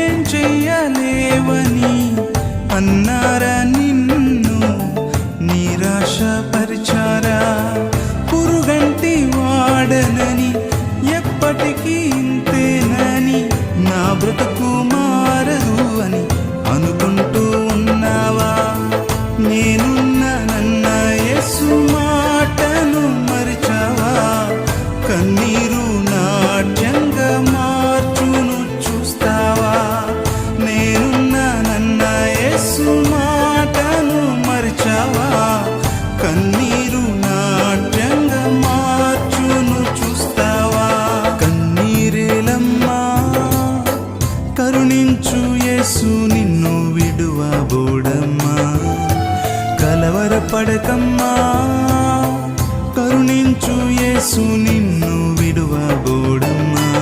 ఏం చెయ్యలేవని అన్నారా నిన్ను నిరాశపరిచారా? పురుగంటి వాడనని ఎప్పటికీ ఇంతేనని నా బ్రతుకు మారదు అని అనుకుంటూ ఉన్నావా? నేనున్నానన్న యేసు మాటను మరిచావా? కన్నీరు నాట్యంగా మార్చును చూస్తావా? నేనున్నానన్న యేసు మాటను మరిచావా? కన్నీరు నాట్యంగా మార్చును చూస్తావా? కన్నీరేలమ్మా, కరుణించు యేసు నిన్ను విడువబోడమ్మా. కలవరపడకమ్మా, కరుణించు యేసు నిన్ను